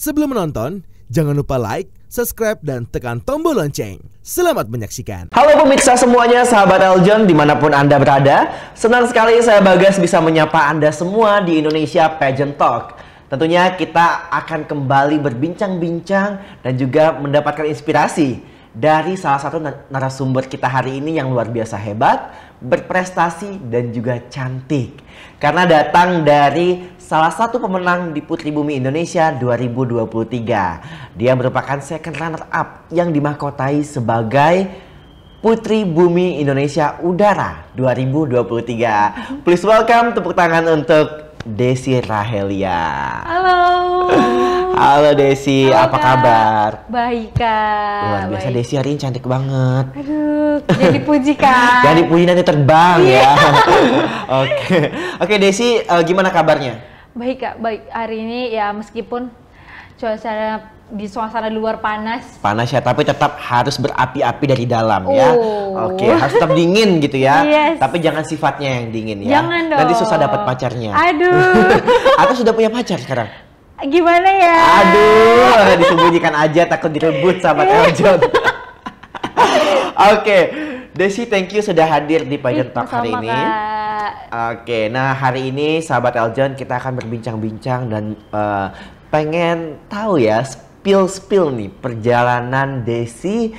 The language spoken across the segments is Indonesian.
Sebelum menonton, jangan lupa like, subscribe, dan tekan tombol lonceng. Selamat menyaksikan. Halo pemirsa semuanya, sahabat Eljon dimanapun Anda berada. Senang sekali saya Bagas bisa menyapa Anda semua di Indonesia Pageant Talk. Tentunya kita akan kembali berbincang-bincang dan juga mendapatkan inspirasi dari salah satu narasumber kita hari ini yang luar biasa hebat, berprestasi, dan juga cantik. Karena datang dari salah satu pemenang di Putri Bumi Indonesia 2023. Dia merupakan second runner up yang dimahkotai sebagai Putri Bumi Indonesia Udara 2023. Please welcome, tepuk tangan untuk Desi Rahelia. Halo. Halo Desi, halo, apa kabar? Baik Kak. Luar biasa, Desi hari ini cantik banget. Aduh, jadi puji Kak. Jadi puji nanti terbang ya. Oke Desi, gimana kabarnya? Baik Kak, baik. Hari ini ya meskipun suasana luar panas. Panas ya, tapi tetap harus berapi-api dari dalam ya. Oke, harus tetap dingin gitu ya. Yes. Tapi jangan sifatnya yang dingin ya. Jangan dong. Nanti susah dapat pacarnya. Aduh. Atau sudah punya pacar sekarang? Gimana ya? Aduh, disembunyikan aja, takut direbut sahabat Eljon. Oke, Desi, thank you sudah hadir di Pageant Talk hari ini. Oke, nah hari ini sahabat Eljon kita akan berbincang-bincang dan pengen tahu ya spill nih perjalanan Desi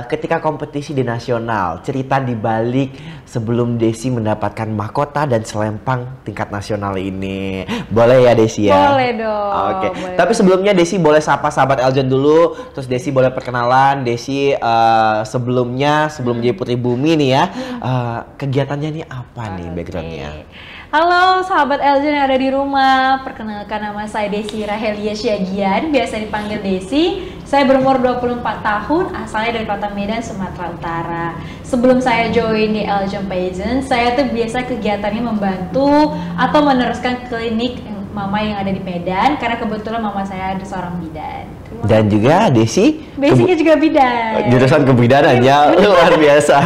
ketika kompetisi di nasional, cerita di balik sebelum Desi mendapatkan mahkota dan selempang tingkat nasional ini. Boleh ya Desi ya? Boleh dong. Oke. Boleh. Tapi sebelumnya Desi boleh sapa sahabat Eljon dulu, terus Desi boleh perkenalan Desi sebelum jadi Putri Bumi nih ya. Kegiatannya nih apa nih backgroundnya? Halo sahabat Eljon yang ada di rumah, perkenalkan nama saya Desi Rahelia Syagian, biasa dipanggil Desi. Saya berumur 24 tahun, asalnya dari Kota Medan, Sumatera Utara. Sebelum saya join di Eljon Pageant, saya tuh biasa kegiatannya membantu atau meneruskan klinik mama yang ada di Medan, karena kebetulan mama saya ada seorang bidan. Dan juga Desi basicnya juga bidan. Jurusan kebidanan ya, luar biasa.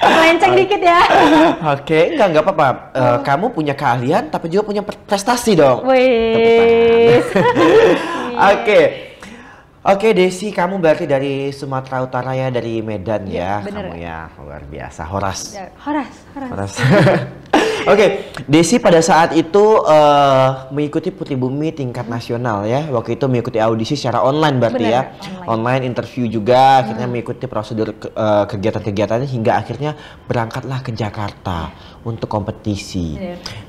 Melenceng dikit ya. Oke, enggak apa-apa. Kamu punya keahlian tapi juga punya prestasi dong. Wih. Oke Desi, kamu berarti dari Sumatera Utara ya, dari Medan ya, bener. Kamu ya, luar biasa. Horas. Oke, Desi pada saat itu mengikuti Putri Bumi tingkat nasional ya. Waktu itu mengikuti audisi secara online berarti ya. Online interview juga, akhirnya mengikuti prosedur kegiatan-kegiatannya hingga akhirnya berangkatlah ke Jakarta untuk kompetisi.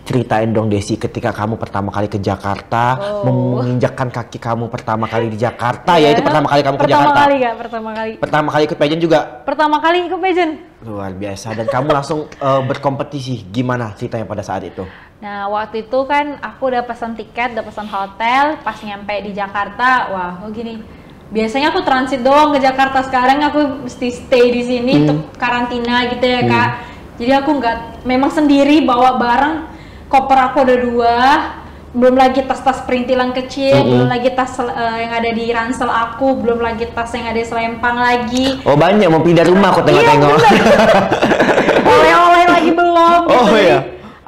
Ceritain dong Desi, ketika kamu pertama kali ke Jakarta, menginjakkan kaki kamu pertama kali di Jakarta ya, itu pertama kali kamu ke Jakarta. Pertama kali ikut pageant juga. Pertama kali ikut pageant. Luar biasa, dan kamu langsung berkompetisi. Gimana ceritanya pada saat itu? Nah, waktu itu kan aku udah pesan tiket, udah pesan hotel. Pas nyampe di Jakarta, wah, gini. Biasanya aku transit doang ke Jakarta, sekarang aku mesti stay di sini untuk karantina gitu ya Kak. Jadi aku memang sendiri bawa barang, koper aku ada 2. Belum lagi tas-tas perintilan kecil, belum lagi tas yang ada di ransel aku, belum lagi tas yang ada selempang lagi. Oh banyak, mau pindah rumah aku tengok-tengok. Oleh-oleh lagi belum. Oh gitu. iya.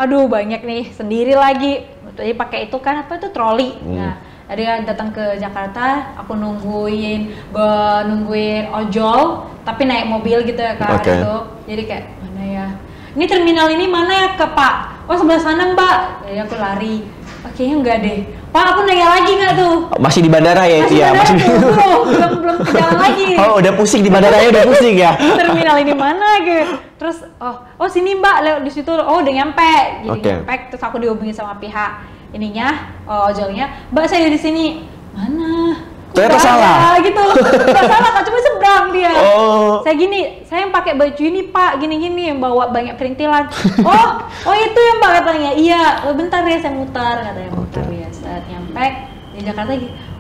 Aduh banyak nih, sendiri lagi. Jadi pakai itu kan apa itu troli. Nah, tadi datang ke Jakarta, aku nungguin ojol, tapi naik mobil gitu ya Kak. Gitu. Jadi kayak mana ya? Ini terminal ini mana ya ke Pak? Oh sebelah sana Mbak. Jadi aku lari. Kayaknya enggak deh. Pak, aku nanya lagi nggak tuh? Masih di bandara ya itu ya? Belum ke jalan lagi. Oh, udah pusing di bandara ya, udah pusing ya? Terminal ini mana gitu. Terus, oh sini Mbak, lewat di situ. Oh, udah nyampe. Jadi nyampe, terus aku dihubungi sama pihak ininya, ojolnya. Mbak, saya di sini. Mana? Ternyata salah. Gitu. Nggak salah, Kak, cuma seberang dia. Oh. Saya yang pakai baju ini Pak, gini-gini, yang bawa banyak perintilan. Oh itu yang Mbak katanya. Iya, bentar ya saya mutar, katanya mutar ya. Saat nyampe di Jakarta,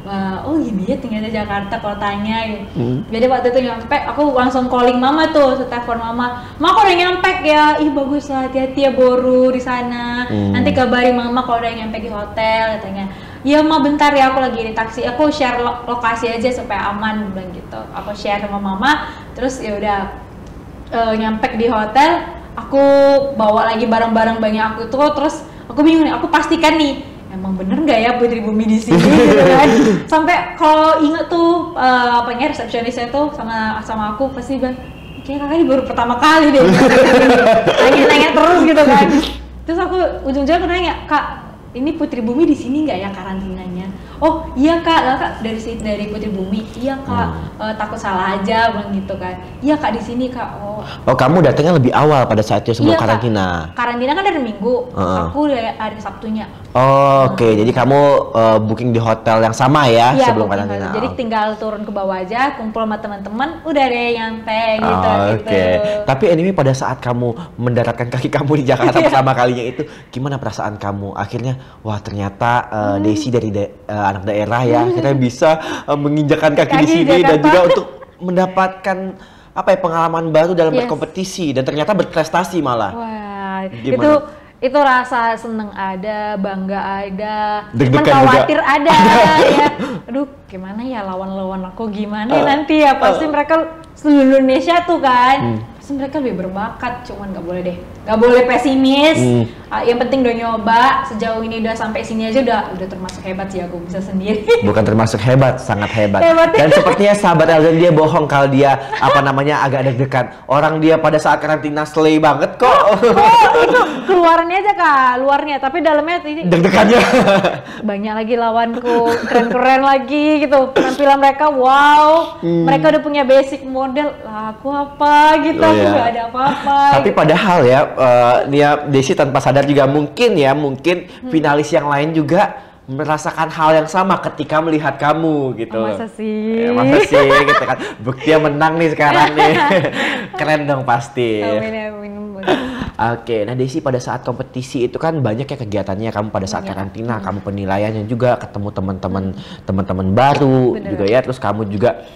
wah, gini ya tinggal di Jakarta kotanya gitu. Jadi waktu itu nyampe, aku langsung calling mama tuh, telepon mama. Ma, aku udah nyampe ya. Ih bagus lah, hati-hati ya Boru di sana. Nanti kabari mama kalau udah nyampe di hotel, katanya. Iya Ma, bentar ya, aku lagi di taksi. Aku share lokasi aja supaya aman, bilang gitu. Aku share sama mama, terus ya udah nyampe di hotel. Aku bawa lagi barang-barang banyak aku tuh, terus aku bingung nih. Aku pastikan nih emang bener nggak ya Putri Bumi di sini gitu kan. Sampai kalau inget tuh apanya resepsionisnya tuh sama aku pasti bilang, kayak kakak ini baru pertama kali deh nanya terus gitu kan. Terus aku ujung-ujungnya aku nanya, Kak, ini Putri Bumi di sini nggak ya karantinanya? Oh iya Kak, lah Kak dari Putri Bumi. Iya Kak, takut salah aja bilang gitu kan. Iya Kak di sini Kak. Oh kamu datangnya lebih awal pada saat itu sebelum iya, karantina. Kak. Karantina kan dari Minggu, aku dari hari Sabtunya. Oh, oke. Jadi kamu booking di hotel yang sama ya Iya, sebelum booking karantina. hotel. Jadi tinggal turun ke bawah aja, kumpul sama teman-teman, udah deh nyampe gitu. Oke. Tapi anyway pada saat kamu mendaratkan kaki kamu di Jakarta pertama kalinya itu, gimana perasaan kamu? Akhirnya, wah ternyata Desi dari anak daerah ya, akhirnya bisa menginjakan kaki di sini dan juga untuk mendapatkan apa ya pengalaman baru dalam berkompetisi dan ternyata berprestasi malah. Wah, gimana? Itu rasa seneng ada, bangga ada, Deg-degan khawatir juga. ada ya. Aduh, gimana ya lawan-lawan aku gimana nanti ya, pasti mereka seluruh Indonesia tuh kan. Pasti mereka lebih berbakat, cuman nggak boleh deh, nggak boleh pesimis. Yang penting udah nyoba, sejauh ini udah sampai sini aja udah termasuk hebat sih, aku bisa sendiri. Bukan termasuk hebat, sangat hebat. Hebat. Dan sepertinya sahabat Elzan dia bohong kalau dia apa namanya agak deg-degan. Orang dia pada saat karantina slay banget kok. Oh, itu keluarannya aja Kak, luarnya, tapi dalamnya ini Deg-degannya. banyak lagi lawanku, keren-keren lagi gitu. Penampilan mereka wow, mereka udah punya basic model, lah aku apa gitu, aku nggak ada apa-apa. Tapi padahal ya, dia Desi tanpa sadar juga mungkin finalis yang lain juga merasakan hal yang sama ketika melihat kamu gitu. Masa sih? Ya, masa sih gitu kan. Buktinya menang nih sekarang nih. Keren dong pasti. Amin. Oke, nah Desi pada saat kompetisi itu kan banyak ya kegiatannya, kamu pada saat karantina, kamu penilaiannya juga, ketemu teman-teman baru. Bener. Juga ya, terus kamu juga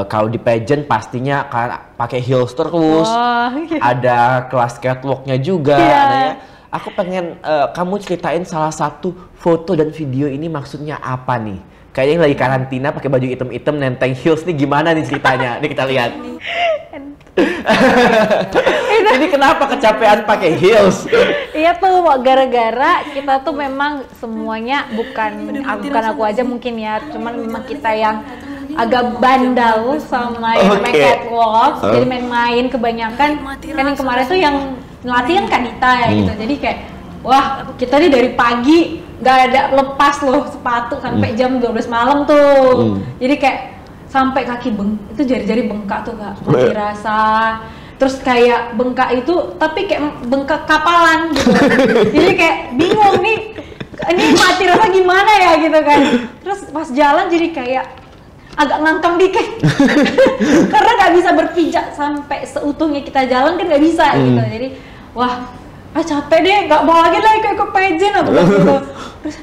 kalau di pageant pastinya kan pakai heels terus, ada kelas catwalknya juga. Nah, ya, aku pengen kamu ceritain salah satu foto dan video ini maksudnya apa nih? Kayaknya lagi karantina pakai baju hitam-hitam nenteng heels nih, gimana nih ceritanya? Nih kita lihat. Ini kenapa kecapean pakai heels? Iya tuh, gara-gara kita tuh memang semuanya bukan aku aja mungkin ya, cuman memang kita yang agak bandel sama yang main catwalk, jadi main-main kebanyakan. Kan yang kemarin tuh yang ngelatih kan Kanita ya gitu, jadi kayak wah kita nih dari pagi nggak ada lepas loh sepatu sampai jam 12 malam tuh. Jadi kayak sampai kaki itu jari-jari bengkak tuh Kak, mati rasa. Terus kayak bengkak itu tapi kayak bengkak kapalan gitu. Jadi kayak bingung nih, ini mati rasa gimana ya gitu kan. Terus pas jalan jadi kayak agak ngangkang dikit. Karena nggak bisa berpijak sampai seutuhnya kita jalan kan nggak bisa gitu. Jadi wah, capek deh, nggak mau lagi lah ikut pageant apa gitu. Terus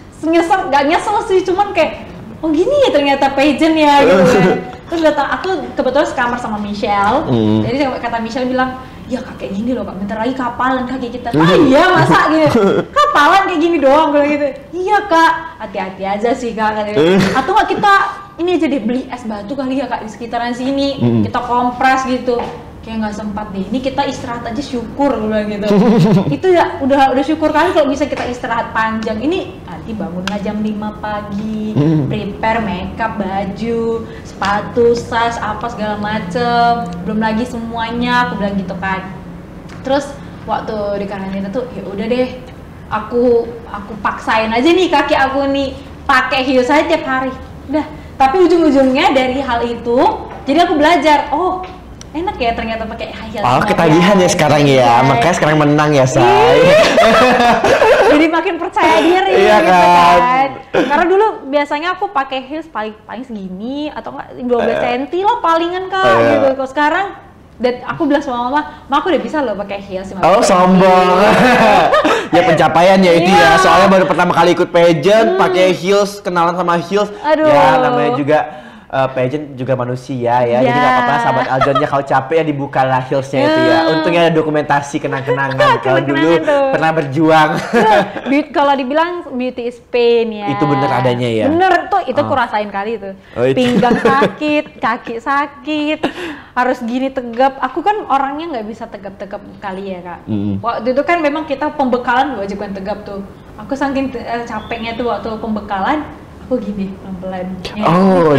nggak nyesel sih, cuman kayak oh gini ya ternyata pageant ya gitu kan. Terus aku kebetulan sekamar sama Michelle, jadi kata Michelle bilang, ya kak kayak gini loh kak, bentar lagi kapalan kaki kita. Ah iya masa gitu, kapalan kayak gini doang kalau gitu. Iya kak, hati-hati aja sih kak katanya. Atau nggak kita ini aja deh beli es batu kali ya kak di sekitaran sini, kita kompres gitu. Kayak nggak sempat deh, ini kita istirahat aja syukur gitu. Itu ya udah syukur kali kalau bisa kita istirahat panjang. Ini nanti bangunlah jam 5 pagi, prepare makeup, baju, sepatu, tas, apa segala macem. Belum lagi semuanya, aku bilang gitu kan. Terus waktu di karantina tuh ya udah deh, aku paksain aja nih kaki aku nih pakai heels aja tiap hari. Udah, tapi ujung-ujungnya dari hal itu, jadi aku belajar, oh enak ya ternyata pakai high heels. Oh, ketagihan ya sekarang ya. Makanya sekarang menang ya, Say. Jadi makin percaya diri iya gitu kan. Karena dulu biasanya aku pakai heels paling segini atau enggak 12 cm lah palingan Kak gitu. Kalau sekarang dan aku bilang sama mama aku udah bisa loh pakai heels. Oh, sombong. Ya pencapaian ya itu ya. Soalnya baru pertama kali ikut pageant pakai heels, kenalan sama heels. Aduh. Ya namanya juga pageant juga manusia ya. Jadi Ya. nggak apa-apa sahabat Aljonnya kalau capek ya dibuka lah heelsnya itu ya. Untungnya ada dokumentasi kenang-kenangan kalau dulu tuh. pernah berjuang. Kalau dibilang beauty is pain ya. Itu bener adanya ya? Bener tuh, itu aku rasain kali tuh. Oh, itu. Pinggang sakit, kaki sakit, harus gini tegap. Aku kan orangnya nggak bisa tegap-tegap kali ya kak. Waktu itu kan memang kita pembekalan wajibkan tegap tuh. Aku saking capeknya tuh waktu pembekalan, aku gini pelan-pelan. Oh,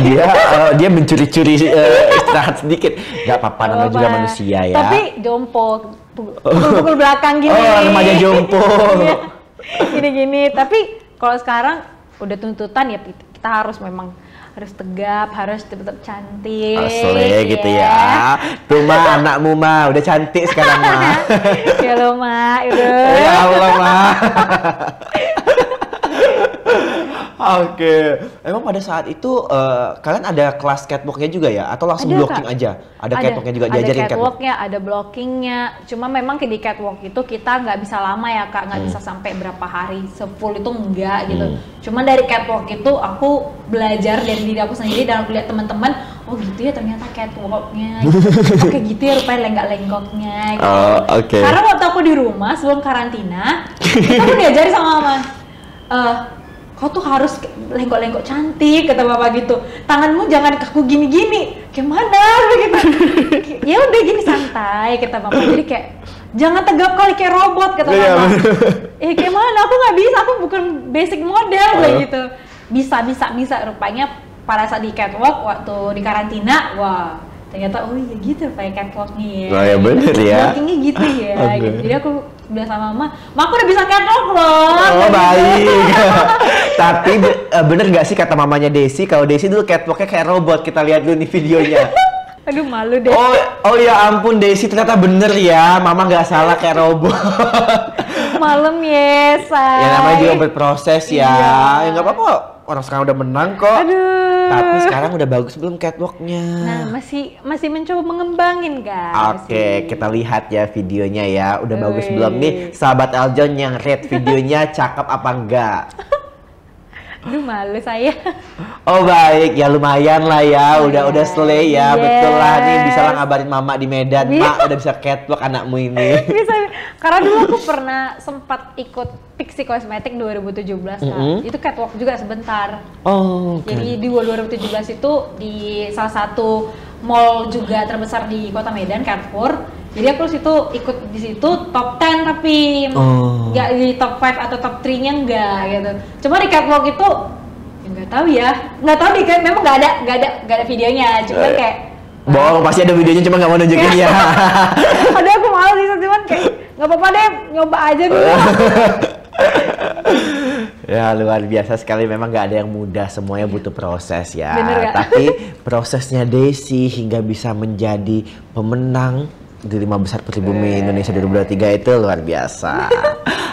dia mencuri-curi istirahat sedikit. Gak apa-apa, namanya juga manusia ya. Tapi jompo, pukul belakang gini. Oh, remaja jompo. Iya. Gini-gini. Tapi kalau sekarang udah tuntutan ya kita harus memang harus tegap, harus tetap cantik. Asli gitu ya. Tuh mah anakmu mah udah cantik sekarang mah. Ya lo mah, Ya Allah mah. Oke, emang pada saat itu kalian ada kelas catwalknya juga ya? Atau langsung Ada, blocking Kak. aja? Ada catwalknya juga, diajarin ada catwalk? catwalknya, ada blockingnya. Cuma memang di catwalk itu kita nggak bisa lama ya kak, nggak bisa sampai berapa hari, full itu enggak gitu. Cuma dari catwalk itu aku belajar dari diri aku sendiri dan aku lihat teman-teman, oh gitu ya ternyata catwalknya, gitu. Oh, kayak gitu ya rupanya lenggak-lenggoknya. Gitu. Oh, oke. Karena waktu aku di rumah sebelum karantina, kita aku diajari sama mama. Kau tuh harus lenggok-lenggok cantik kata bapak gitu. Tanganmu jangan kaku gini-gini. Gimana begitu? Ya udah gini santai kata bapak. Jadi kayak jangan tegap kali kayak robot kata bapak. Kayak mana? Aku nggak bisa. Aku bukan basic model kayak gitu. Bisa. Rupanya pada saat di catwalk waktu di karantina, wah ternyata oh iya gitu pakai catwalknya ya. Oh ya bener ya. Blockingnya gitu ya. Okay. Gitu. Jadi aku bilang sama mama aku udah bisa catwalk loh. Oh baik. Tapi bener gak sih kata mamanya Desi, kalau Desi dulu catwalknya kayak robot, kita lihat dulu nih videonya. Aduh malu deh. Oh ya ampun Desi, ternyata bener ya, mama gak salah kayak robot. Malam ya, say. Ya namanya juga berproses ya. Iya. Ya nggak apa-apa, orang sekarang udah menang kok. Aduh. Tapi sekarang udah bagus belum catwalknya? Nah, masih mencoba mengembangin guys. Oke, kita lihat ya videonya ya. Udah bagus Wih. belum nih sahabat Aljon yang rate videonya cakep apa enggak? Aduh malu saya. Oh baik, ya lumayan lah ya. Udah slay ya. Yes. Betul lah nih, bisa lah ngabarin mama di Medan. Bisa. Mak udah bisa catwalk anakmu ini. Bisa. Karena dulu aku pernah sempat ikut Pixie Cosmetic 2017 kan. Itu catwalk juga sebentar. Oh, Jadi di 2017 itu di salah satu mall juga terbesar di Kota Medan, Carrefour. Jadi aku ikut di situ top 10 tapi nggak di top 5 atau top 3-nya enggak gitu. Cuma di catwalk itu ya nggak tahu memang nggak ada videonya. Cuma kayak bohong, pasti ada videonya cuma nggak mau nunjukin ya. aduh aku malu sih cuman kayak nggak apa-apa deh nyoba aja dulu. Ya luar biasa sekali, memang nggak ada yang mudah, semuanya butuh proses ya. Bener gak? Tapi prosesnya Desi hingga bisa menjadi pemenang di 5 besar Pribumi Indonesia 2023 itu luar biasa.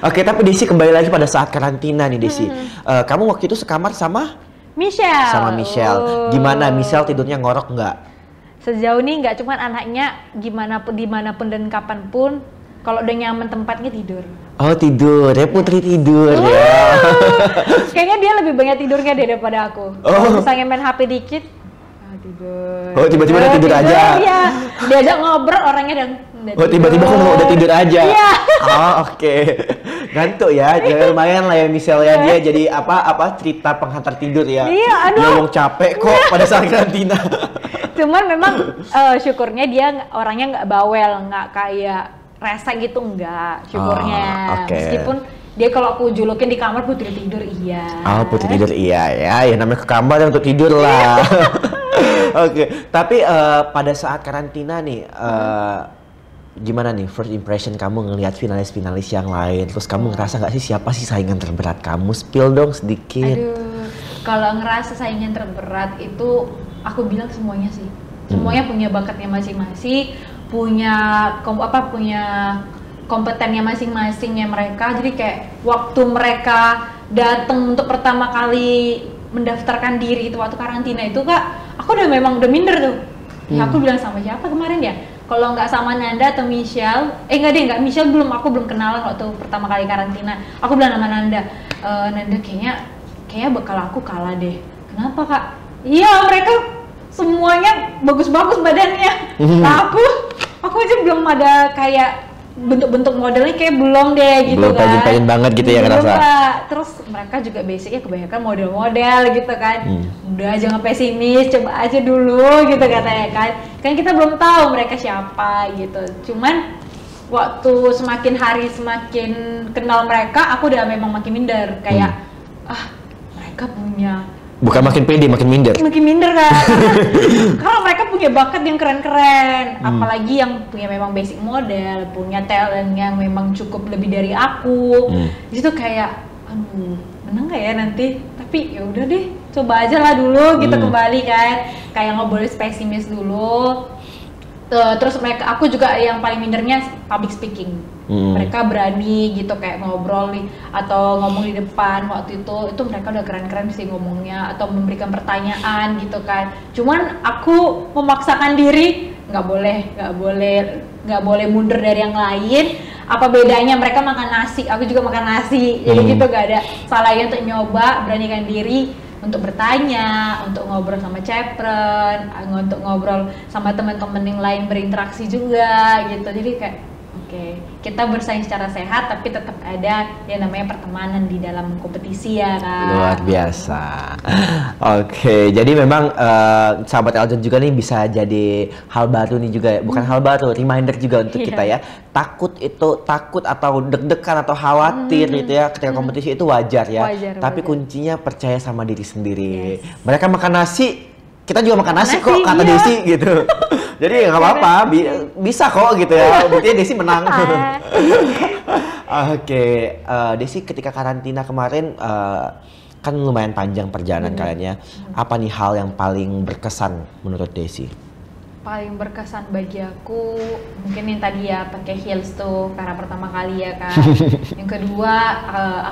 Oke, tapi Desi kembali lagi pada saat karantina nih Desi. Kamu waktu itu sekamar sama Michelle. sama Michelle. Gimana Michelle tidurnya ngorok nggak? Sejauh ini nggak cuman anaknya, dimanapun dan kapanpun kalau udah nyaman tempatnya tidur. Oh tidur, ya putri tidur ya. Kayaknya dia lebih banyak tidurnya daripada aku. Kalau misalnya main HP dikit, tidur. Oh tiba-tiba udah tidur aja. Iya, diajak ngobrol orangnya udah tiba-tiba kamu udah tidur aja. Iya. Oh oke. Ngantuk ya, lumayan lah ya misalnya dia jadi apa cerita penghantar tidur ya. Iya, aduh. Dia ngomong capek kok pada saat karantina. Cuman memang syukurnya dia orangnya nggak bawel, nggak kayak rese gitu, enggak. Syukurnya. Oke. Meskipun dia kalau aku julukin di kamar putri tidur iya. Oh putri tidur iya ya namanya ke kamar untuk tidur lah. Oke, tapi pada saat karantina nih, gimana nih first impression kamu ngelihat finalis-finalis yang lain? Terus kamu ngerasa nggak sih siapa sih saingan terberat kamu? Spill dong sedikit. Aduh, kalau ngerasa saingan terberat itu aku bilang semuanya sih. Semuanya punya bakatnya masing-masing, punya kompetennya masing-masingnya mereka. Jadi kayak waktu mereka datang untuk pertama kali mendaftarkan diri itu waktu karantina itu kak, aku udah minder tuh. Ya aku bilang sama siapa kemarin ya? Kalau nggak sama Nanda atau Michelle, nggak Michelle aku belum kenalan waktu pertama kali karantina. Aku bilang sama Nanda, Nanda kayaknya bakal aku kalah deh. Kenapa kak? Iya mereka bagus-bagus badannya. Nah aku aja belum ada kayak bentuk-bentuk modelnya kayak belum deh gitu belum kan. pajen-pajen banget gitu ya Belum, ngerasa. Pak. Terus mereka juga basicnya kebanyakan model-model gitu kan. Udah jangan pesimis, coba aja dulu gitu katanya kan. Kan kita belum tahu mereka siapa gitu. Cuman waktu semakin hari semakin kenal mereka, aku udah memang makin minder kayak mereka punya Bukan makin pede, makin minder. makin minder kan karena mereka punya bakat yang keren-keren, apalagi yang punya memang basic model, punya talent yang memang cukup lebih dari aku. Di situ kayak aduh menang nggak ya nanti, tapi ya udah deh coba aja lah dulu gitu kembali kan, kayak nggak boleh pesimis dulu. Terus aku juga yang paling mindernya public speaking. Mereka berani gitu kayak ngobrol atau ngomong di depan waktu itu mereka udah keren-keren sih ngomongnya atau memberikan pertanyaan gitu kan. Cuman aku memaksakan diri nggak boleh mundur dari yang lain. Apa bedanya mereka makan nasi, aku juga makan nasi, jadi gitu gak ada salahnya untuk nyoba, beranikan diri untuk bertanya, untuk ngobrol sama Cepren, untuk ngobrol sama teman-teman yang lain, berinteraksi juga gitu. Jadi kayak oke, kita bersaing secara sehat tapi tetap ada yang namanya pertemanan di dalam kompetisi ya kan. Luar biasa. Oke, jadi memang sahabat Eljon juga nih bisa jadi hal baru nih juga ya. Bukan hal baru, reminder juga untuk kita ya. Takut atau deg-degan atau khawatir gitu ya ketika kompetisi itu wajar ya. Tapi kuncinya percaya sama diri sendiri. Mereka makan nasi, kita juga makan nasi kok, kata Desi gitu. Jadi nggak apa-apa, bisa kok gitu ya. Buktinya Desi menang. Oke, Desi ketika karantina kemarin kan lumayan panjang perjalanan kalian ya. Apa nih hal yang paling berkesan menurut Desi? Paling berkesan bagi aku mungkin yang tadi ya pakai heels tuh karena pertama kali ya kan. Yang kedua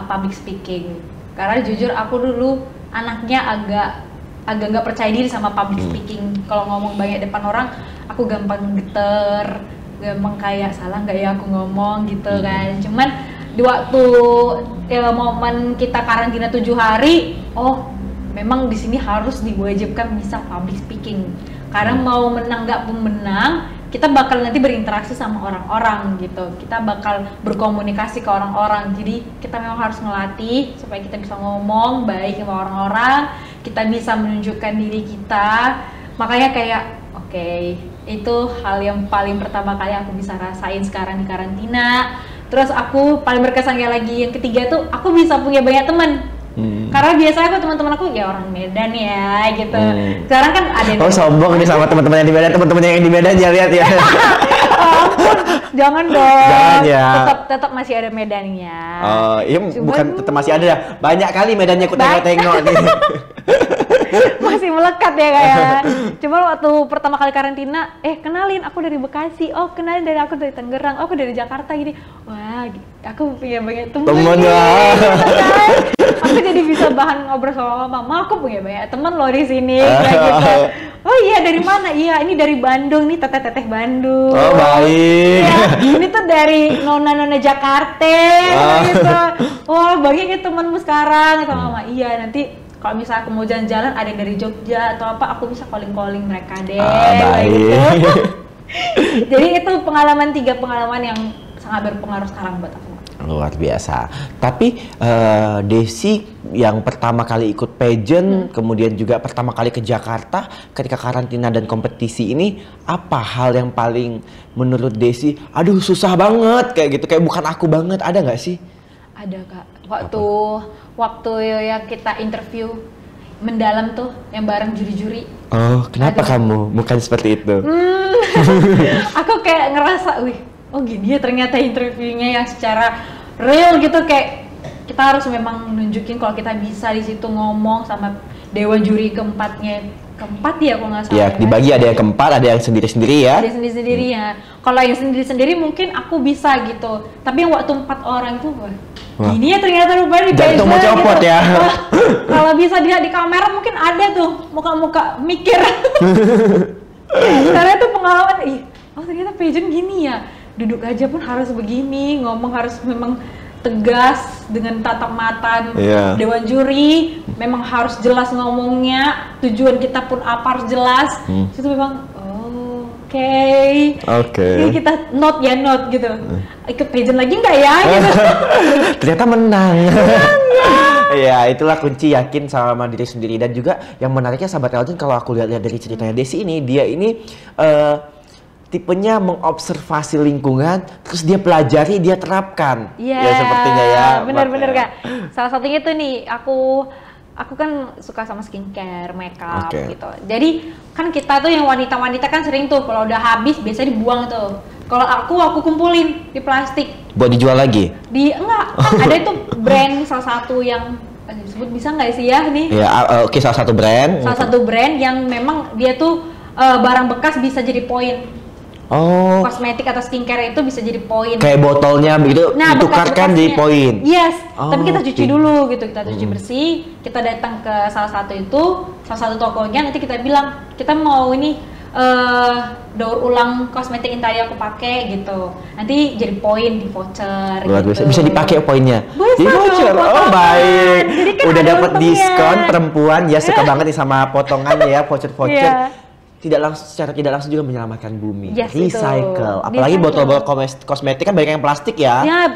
public speaking. Karena jujur aku dulu anaknya agak nggak percaya diri sama public speaking. Kalau ngomong banyak depan orang, aku gampang geter, gampang kayak salah nggak ya aku ngomong gitu kan. Cuman di waktu momen kita karantina 7 hari, memang di sini harus diwajibkan bisa public speaking. Karena mau menang nggak pun menang, kita bakal nanti berinteraksi sama orang-orang gitu. Kita bakal berkomunikasi ke orang-orang. Jadi kita memang harus ngelatih supaya kita bisa ngomong baik sama orang-orang. Kita bisa menunjukkan diri kita. Makanya kayak oke, itu hal yang paling pertama kali aku bisa rasain sekarang di karantina. Terus aku paling berkesannya lagi yang ketiga tuh aku bisa punya banyak teman. Karena biasanya aku teman-teman aku ya orang Medan ya gitu. Sekarang kan ada yang sombong nih sama teman-teman yang di Medan, teman-teman yang di Medan ya lihat ya. Ampun, jangan dong. Jangan ya. Tetap masih ada Medannya. Iya. Bukan tetap masih ada ya. Banyak kali Medannya aku tengok-tengok nih. Masih melekat ya kayak. Cuma waktu pertama kali karantina, kenalin aku dari Bekasi. Kenalin dari aku dari Tangerang. Aku dari Jakarta gini. Wah, aku punya banyak teman ya. Aku jadi bisa bahan ngobrol sama mama. Aku punya banyak teman loh di sini kayak gitu. Oh iya, dari mana? Iya, ini dari Bandung nih, teteh-teteh Bandung. Oh, baik. Ya, ini tuh dari nona-nona Jakarta gitu. Wah, banyak ya temanmu sekarang sama mama. Iya, nanti kalau misalnya aku mau jalan-jalan ada yang dari Jogja atau apa, aku bisa calling-calling mereka deh. Baik. Gitu. Jadi itu 3 pengalaman yang sangat berpengaruh sekarang buat aku. Luar biasa. Tapi Desi yang pertama kali ikut pageant, kemudian juga pertama kali ke Jakarta, ketika karantina dan kompetisi ini, apa hal yang paling menurut Desi, aduh susah banget kayak gitu, kayak bukan aku banget, ada nggak sih? Ada Kak. Waktu yang kita interview mendalam tuh, yang bareng juri-juri. Oh, kenapa kamu bukan seperti itu? Aku kayak ngerasa, gini ya ternyata interviewnya yang secara real gitu, kayak kita harus memang nunjukin kalau kita bisa di situ ngomong sama dewan juri keempat ya kalau nggak salah. Ya, dibagi ada yang keempat, ada yang sendiri-sendiri ya. Ada sendiri-sendiri ya. Kalau yang sendiri-sendiri mungkin aku bisa gitu. Tapi yang waktu 4 orang itu gini ya ternyata rupanya di jantung mau copot gitu. Ya. Kalau bisa dilihat di kamera mungkin ada tuh muka-muka mikir. Karena itu pengalaman, ternyata pageant gini ya. Duduk aja pun harus begini, ngomong harus memang tegas dengan tatap mata dewan juri, memang harus jelas ngomongnya, tujuan kita pun apa harus jelas. Itu memang Jadi kita not gitu. Ikut pageant lagi nggak ya? Gitu. Ternyata menang. Ya itulah kunci, yakin sama diri sendiri. Dan juga yang menariknya sahabat Elgin, kalau aku lihat dari ceritanya Desi ini, dia ini tipenya mengobservasi lingkungan, terus dia pelajari, dia terapkan. Ya sepertinya ya. Bener-bener Kak. Salah satunya tuh nih, aku kan suka sama skincare, makeup gitu. Jadi kan kita tuh yang wanita-wanita kan sering tuh kalau udah habis biasanya dibuang tuh. Kalau aku kumpulin di plastik. Buat dijual lagi? Enggak, kan ada itu brand salah satu yang disebut bisa nggak sih ya nih? Ya salah satu brand. Salah satu brand yang memang dia tuh barang bekas bisa jadi poin. Kosmetik atau skincare itu bisa jadi poin. Kayak botolnya begitu, ditukarkan jadi poin. Yes, tapi kita cuci dulu gitu, kita cuci bersih. Kita datang ke salah satu tokonya, nanti kita bilang kita mau ini daur ulang kosmetik yang tadi aku pakai gitu. Nanti jadi poin di voucher. Luar gitu. Bisa dipakai poinnya. Bisa di voucher. Baik. Kan udah dapat diskon perempuan ya, suka banget nih sama potongannya ya, voucher. Secara tidak langsung juga menyelamatkan bumi. Recycle. Apalagi botol-botol kosmetik kan banyak yang plastik ya. Ya,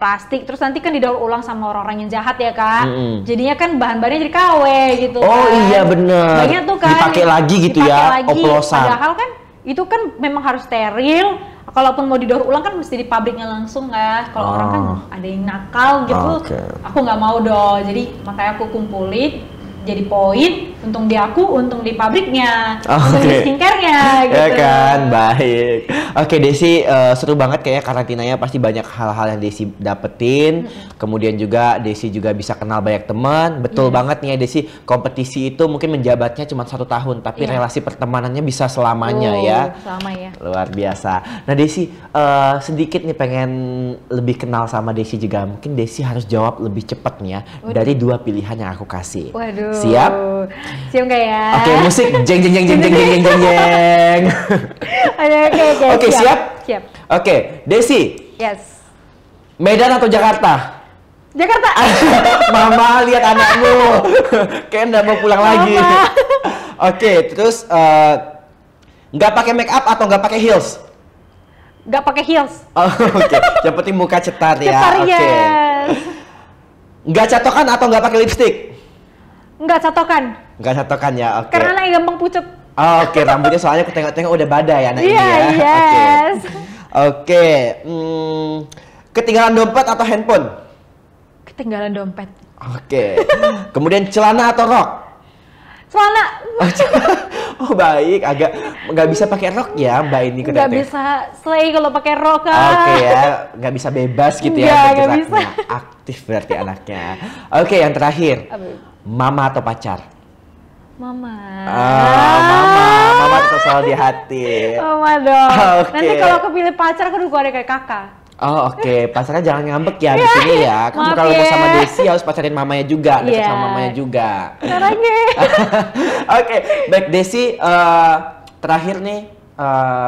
plastik. Terus nanti kan didaur ulang sama orang-orang yang jahat ya Kak. Jadinya kan bahan-bahannya jadi KW gitu. Iya bener. Banyak tuh kan. Dipakai lagi gitu ya, oplosan. Padahal kan itu kan memang harus steril. Kalaupun mau didaur ulang kan mesti di pabriknya langsung kan. Kalau orang kan ada yang nakal gitu. Aku nggak mau dong. Jadi makanya aku kumpulin jadi poin, untung di aku, untung di pabriknya, untung di skincare-nya gitu. Ya kan, baik. Oke Desi, seru banget kayaknya karantinanya, pasti banyak hal-hal yang Desi dapetin. Kemudian juga Desi juga bisa kenal banyak teman. Betul banget nih ya Desi, kompetisi itu mungkin menjabatnya cuma 1 tahun, tapi relasi pertemanannya bisa selamanya ya. Luar biasa. Nah Desi, sedikit nih pengen lebih kenal sama Desi juga. Mungkin Desi harus jawab lebih cepat nih ya, dari 2 pilihan yang aku kasih. Siap? Siap nggak ya? Oke, musik jeng jeng jeng jeng jeng jeng jeng jeng. Oke, siap? Siap. Oke, Desi. Yes. Medan atau Jakarta? Jakarta. Mama lihat anakmu. Kayak nggak mau pulang lagi. Oke, terus nggak pakai make up atau nggak pakai heels? Nggak pakai heels. Oke, yang penting muka cetar ya. Oke. Nggak catokan atau nggak pakai lipstick? Nggak catokan. Nggak catokan ya, oke. Karena anaknya gampang pucet. Oke, rambutnya soalnya aku tengok-tengok udah badai anak ini ya. Yes. Oke. Ketinggalan dompet atau handphone? Ketinggalan dompet. Oke. Kemudian celana atau rok? Celana. Oh baik, agak nggak bisa pakai rok ya Mbak ini. Nggak bisa slay kalau pakai rok. Oke ya, nggak bisa bebas gitu ya bergeraknya. Aktif berarti anaknya. Oke, yang terakhir. Mama atau pacar? Mama. Mama tetap selalu di hati. Mama dong. Nanti kalau aku pilih pacar, aku udah ada kayak kakak. Oke. Pacarnya jangan ngambek ya di sini ya. Kamu kalau mau sama Desi harus pacarin mamanya juga, dekat sama mamanya juga. Caranya. Oke, baik Desi. Terakhir nih,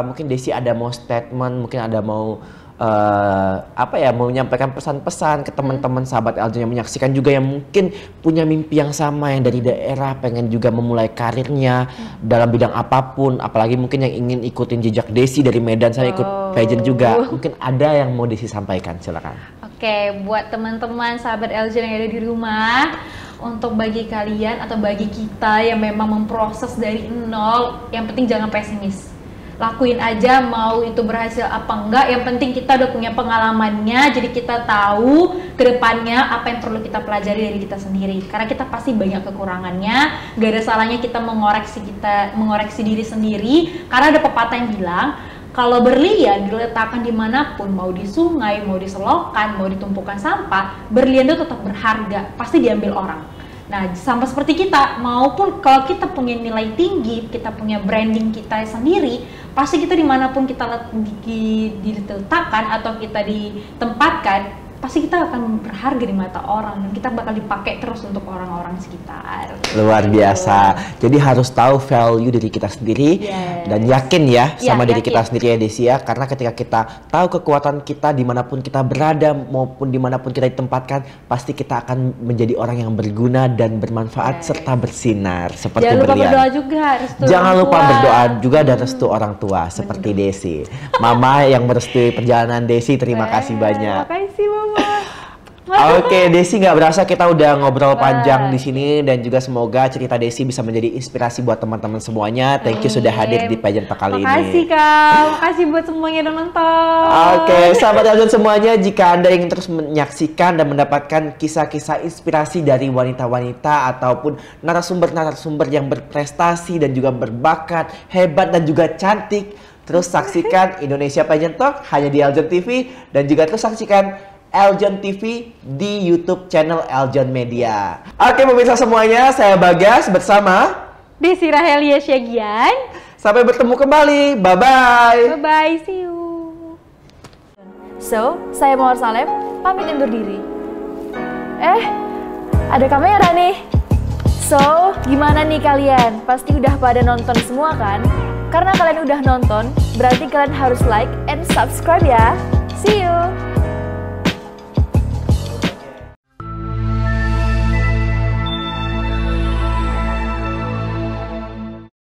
mungkin Desi ada mau statement, mungkin ada mau mau menyampaikan pesan-pesan ke teman-teman sahabat Elgin yang menyaksikan juga, yang mungkin punya mimpi yang sama, yang dari daerah pengen juga memulai karirnya dalam bidang apapun, apalagi mungkin yang ingin ikutin jejak Desi dari Medan, saya ikut pageant juga. Mungkin ada yang mau Desi sampaikan, silakan. Oke, buat teman-teman sahabat Elgin yang ada di rumah, untuk bagi kalian atau bagi kita yang memang memproses dari nol, yang penting jangan pesimis. Lakuin aja, mau itu berhasil apa enggak, yang penting kita udah punya pengalamannya, jadi kita tahu kedepannya apa yang perlu kita pelajari dari kita sendiri, karena kita pasti banyak kekurangannya. Gak ada salahnya kita mengoreksi diri sendiri, karena ada pepatah yang bilang kalau berlian diletakkan dimanapun, mau di sungai, mau di selokan, mau ditumpukan sampah, berlian itu tetap berharga, pasti diambil orang. Nah, sama seperti kita, maupun kalau kita punya nilai tinggi, kita punya branding kita sendiri, pasti kita dimanapun kita diletakkan atau kita ditempatkan, pasti kita akan berharga di mata orang dan kita bakal dipakai terus untuk orang-orang sekitar. Luar biasa. Jadi harus tahu value diri kita sendiri dan yakin ya sama diri kita sendiri ya Desi ya. Karena ketika kita tahu kekuatan kita dimanapun kita berada maupun dimanapun kita ditempatkan, pasti kita akan menjadi orang yang berguna dan bermanfaat serta bersinar seperti Jangan lupa berlian. berdoa juga, restu Jangan orang lupa tua. berdoa juga dan restu orang tua seperti Desi. Mama yang merestui perjalanan Desi, terima kasih banyak. Terima kasih Mama. Oke, Desi, nggak berasa kita udah ngobrol panjang di sini dan juga semoga cerita Desi bisa menjadi inspirasi buat teman-teman semuanya. Thank you sudah hadir di Pageant Talk kali ini. Makasih Kak, makasih buat semuanya yang udah nonton. Oke, sahabat Eljon semuanya, jika Anda ingin terus menyaksikan dan mendapatkan kisah-kisah inspirasi dari wanita-wanita ataupun narasumber-narasumber yang berprestasi dan juga berbakat, hebat dan juga cantik, terus saksikan Indonesia Pageant Talk hanya di Eljon TV dan juga terus saksikan Eljon TV di YouTube channel Eljon Media. Oke pemirsa semuanya, saya Bagas bersama Desi Rahelia Syagian. Sampai bertemu kembali. Bye-bye. Bye-bye, see you. So, saya Mawar Salem, pamit undur diri. Ada kamera nih. So, gimana nih kalian? Pasti udah pada nonton semua kan? Karena kalian udah nonton, berarti kalian harus like and subscribe ya. See you!